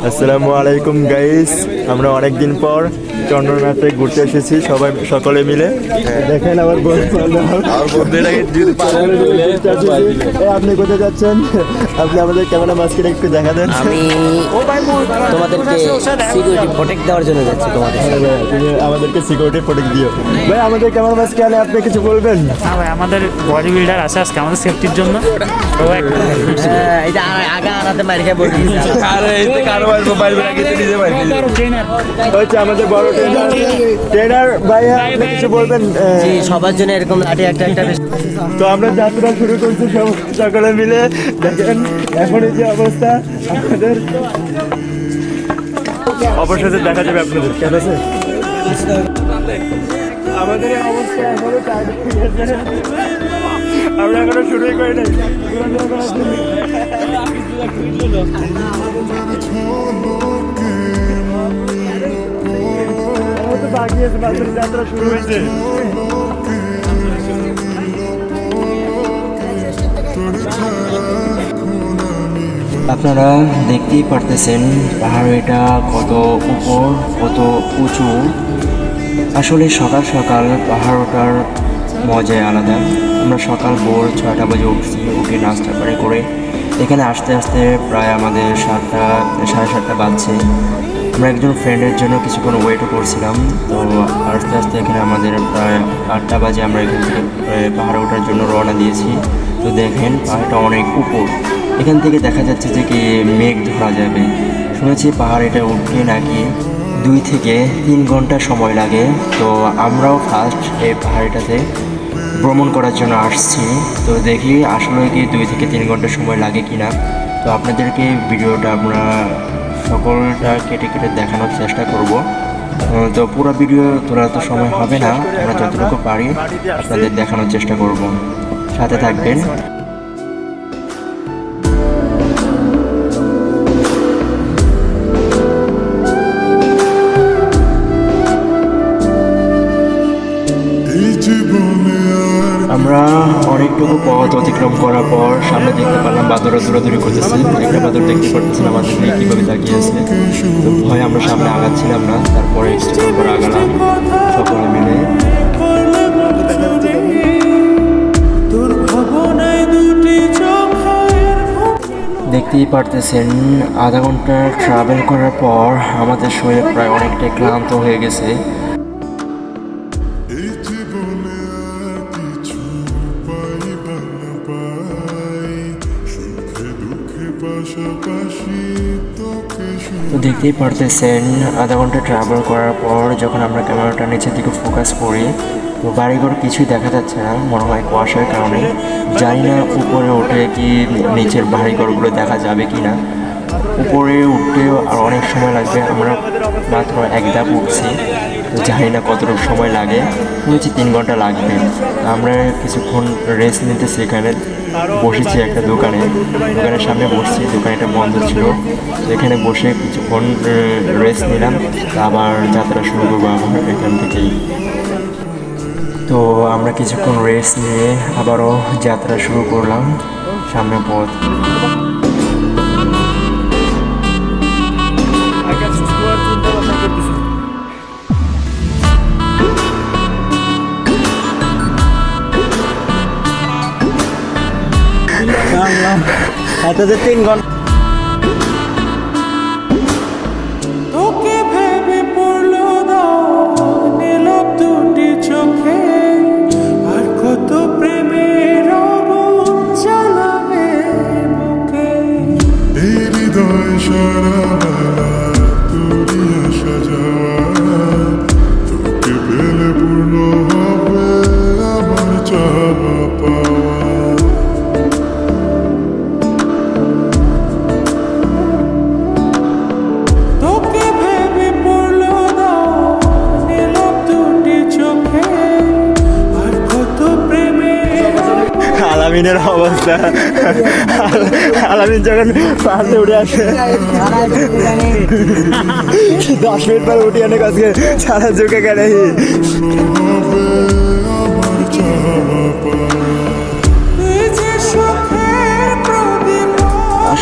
আসসালামু আলাইকুম গাইস, আমরা অনেক দিন পর চন্দ্রনাথে ঘুরতে এসেছি সকলে মিলে। দেখেন আমার আপনি কোথায় যাচ্ছেন? আপনি আমাদের ক্যামেরা মাস্কের একটু দেখা দেন। আমি তোমাদেরকে সিকিউরিটি প্রোটেক্ট দেওয়ার জন্য যাচ্ছি তোমাদের। তুমি আমাদেরকে সিকিউরিটি প্রোটেক্ট দিও ভাই। আমাদের ক্যামেরা মাস্কে আনে আপনি কিছু বলবেন? না ভাই, আমাদের বডি বিল্ডার আছে আজকে আমাদের সেফটির জন্য। তো এটা আগা আনাতে মারি খাই বলছি। হচ্ছে আমাদের বড় ট্রেনার ভাইয়া, আপনি কিছু বলবেন? জি, সবার জন্য এরকম লাঠি একটা একটা তো আমরা যাত্রা শুরু করছি সকলে মিলে। দেখেন এখন এই যে অবস্থা, আপনাদের অবশেষে দেখা যাবে আপনাদের। ঠিক আছে, আমাদের এই অবস্থা এখনো আমরা এখনো শুরুই করি নাই। বাকি আছে, মাত্র যাত্রা শুরু হয়েছে। আপনারা দেখতেই পারতেছেন পাহাড় এটা কত উপর, কত উঁচু। আসলে সকাল সকাল পাহাড় ওঠার মজাই আলাদা। আমরা সকাল ভোর 6টা বাজে উঠছি, উঠে নাস্তা পানি করে এখানে আসতে আসতে প্রায় আমাদের 7টা সাড়ে 7টা বাজছে। আমরা একজন ফ্রেন্ডের জন্য কিছুক্ষণ ওয়েটও করছিলাম। তো আস্তে আস্তে এখানে আমাদের প্রায় 8টা বাজে আমরা এখান থেকে পাহাড়ে ওঠার জন্য রওনা দিয়েছি। তো দেখেন পাহাড়টা অনেক উপর, এখান থেকে দেখা যাচ্ছে যে কি মেঘ ধরা যাবে। শুনেছি পাহাড় এটা উঠতে নাকি 2 থেকে 3 ঘন্টা সময় লাগে। তো আমরাও ফার্স্ট এই পাহাড়টাতে ভ্রমণ করার জন্য আসছি। তো দেখি আসলে কি 2 থেকে 3 ঘন্টা সময় লাগে কি না। তো আপনাদেরকে ভিডিওটা আমরা সকলটা কেটে কেটে দেখানোর চেষ্টা করব। তো পুরো ভিডিও তোলার তো সময় হবে না, আমরা যতটুকু পারি আপনাদের দেখানোর চেষ্টা করব। সাথে থাকবেন। আমরা অনেকটুকু পথ অতিক্রম করার পর সামনে দেখতে পেলাম বাদররা দৌড়াদৌড়ি করতেছে। একটা বাদর দেখতে পারতেছেন আমাদের দিকে কীভাবে তাকিয়ে আছে। তো ভয় আমরা সামনে আগাচ্ছিলাম না, তারপরে কিছুক্ষণ পর আগালাম সকলে মিলে। দেখতেই পারতেছেন আধা ঘন্টা ট্রাভেল করার পর আমাদের শরীর প্রায় অনেকটাই ক্লান্ত হয়ে গেছে। তো দেখতেই পারতেছেন আধা ঘন্টা ট্রাভেল করার পর যখন আমরা ক্যামেরাটা নিচের দিকে ফোকাস করি, তো বাড়িঘর কিছুই দেখা যাচ্ছে না, মনে হয় কুয়াশার কারণে। জানি না উপরে উঠে কি নিচের বাড়িঘরগুলো দেখা যাবে কি না। উপরে উঠতেও আর অনেক সময় লাগবে, আমরা মাত্র এক ধাপ উঠছি। তো জানি না কতটুকু সময় লাগে, শুনেছি 3 ঘন্টা লাগবে। আমরা কিছুক্ষণ রেস্ট নিতেছি, এখানে বসেছি একটা দোকানের সামনে বসছি। দোকানটা বন্ধ ছিল, এখানে বসে কিছুক্ষণ রেস্ট নিলাম। আবার যাত্রা শুরু করবো আবার এখান থেকেই। তো আমরা কিছুক্ষণ রেস্ট নিয়ে আবারও যাত্রা শুরু করলাম সামনে পথ। হাতে 3 ঘন্টা তোকে ভেবে পড়লো নীল দুটি চোখে, আর কত প্রেমের আগুন জ্বালাবে বুকে। এই হৃদয় সারা বেলা তোরই আসা যাওয়া, তোকে পেলে পূর্ণ হবে আমার চাওয়া পাওয়া। আলামিনের অবস্থা, আলামিন যখন পাহাড়ে উঠে আসে 10 মিনিট পর উঠে আনে আজকে সারা ঝুঁকে গেলে।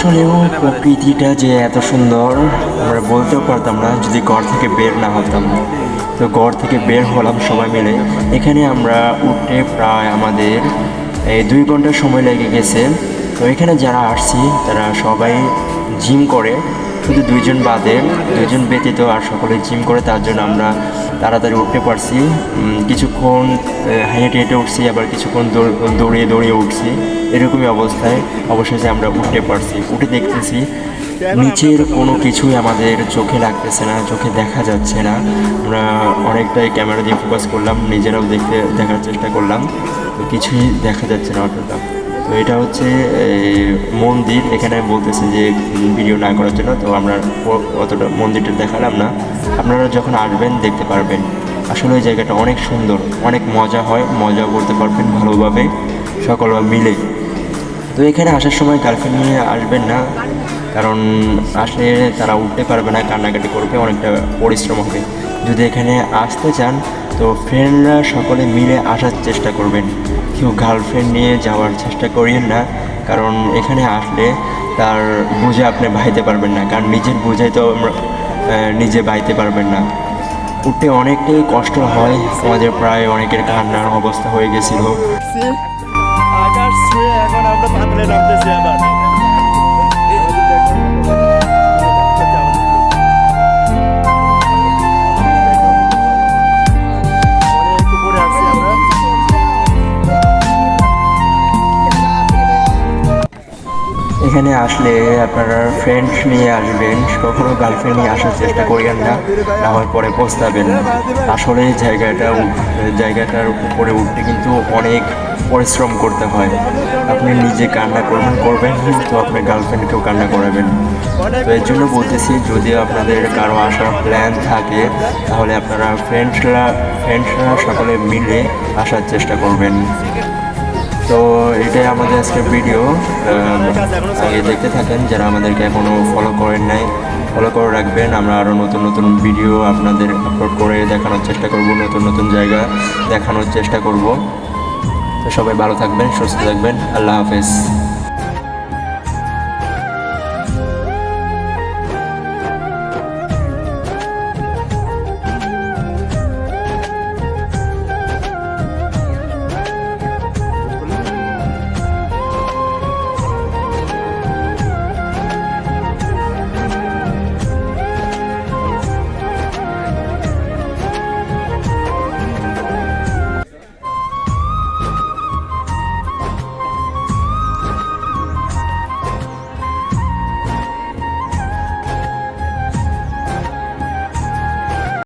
আসলেও প্রকৃতিটা যে এত সুন্দর আমরা বলতেও পারতাম না যদি ঘর থেকে বের না হতাম। তো ঘর থেকে বের হলাম সবাই মিলে। এখানে আমরা উঠতে প্রায় আমাদের 2 ঘন্টা সময় লেগে গেছে। তো এখানে যারা আসছি তারা সবাই জিম করে, শুধু 2 জন বাদে, 2 জন ব্যতীত আর সকলে জিম করে, তার জন্য আমরা তাড়াতাড়ি উঠতে পারছি। কিছুক্ষণ হেঁটে হেঁটে উঠছি, আবার কিছুক্ষণ দৌড়িয়ে দৌড়িয়ে উঠছি, এরকমই অবস্থায় অবশেষে আমরা উঠতে পারছি। উঠে দেখতেছি নিচের কোনো কিছুই আমাদের চোখে লাগতেছে না, চোখে দেখা যাচ্ছে না। আমরা অনেকটাই ক্যামেরা দিয়ে ফোকাস করলাম, নিজেরাও দেখার চেষ্টা করলাম, তো কিছুই দেখা যাচ্ছে না অতটা। তো এটা হচ্ছে মন্দির। এখানে বলতেছে যে ভিডিও না করার জন্য, তো আমরা অতটা মন্দিরটা দেখালাম না। আপনারা যখন আসবেন দেখতে পারবেন। আসলে ওই জায়গাটা অনেক সুন্দর, অনেক মজা হয়, মজা করতে পারবেন ভালোভাবে সকলে মিলে। তো এখানে আসার সময় গার্লফ্রেন্ড নিয়ে আসবেন না, কারণ আসলে তারা উঠতে পারবে না, কান্নাকাটি করবে, অনেকটা পরিশ্রম হবে। যদি এখানে আসতে চান তো ফ্রেন্ডরা সকলে মিলে আসার চেষ্টা করবেন, কেউ গার্লফ্রেন্ড নিয়ে যাওয়ার চেষ্টা করিয়েন না, কারণ এখানে আসলে তার বোঝা আপনি বাইতে পারবেন না, কারণ নিজের বোঝাই তো নিজে বাইতে পারবেন না। উঠতে অনেকটাই কষ্ট হয়, আমাদের প্রায় অনেকের কান্নার অবস্থা হয়ে গেছিল। আকাশ ছুঁয়ে এখন আমরা পাতলে নামতেছি আবার। এখানে আসলে আপনারা ফ্রেন্ড নিয়ে আসবেন, কখনো গার্লফ্রেন্ড নিয়ে আসার চেষ্টা করিয়েন না, না হয় পরে পস্তাবেন। আসলে জায়গাটার উপরে উঠতে কিন্তু অনেক পরিশ্রম করতে হয়। আপনি নিজে কান্না করবেন তো আপনার গার্লফ্রেন্ডকেও কান্না করাবেন। তো এর জন্য বলতেছি, যদি আপনাদের কারো আসার প্ল্যান থাকে তাহলে আপনারা ফ্রেন্ডসরা সকলে মিলে আসার চেষ্টা করবেন। তো এটাই আমাদের আজকের ভিডিও। আগে দেখতে থাকেন, যারা আমাদেরকে এখনও ফলো করেন নাই ফলো করে রাখবেন। আমরা আরও নতুন নতুন ভিডিও আপনাদের আপলোড করে দেখানোর চেষ্টা করব, নতুন নতুন জায়গা দেখানোর চেষ্টা করব। তো সবাই ভালো থাকবেন, সুস্থ থাকবেন। আল্লাহ হাফেজ।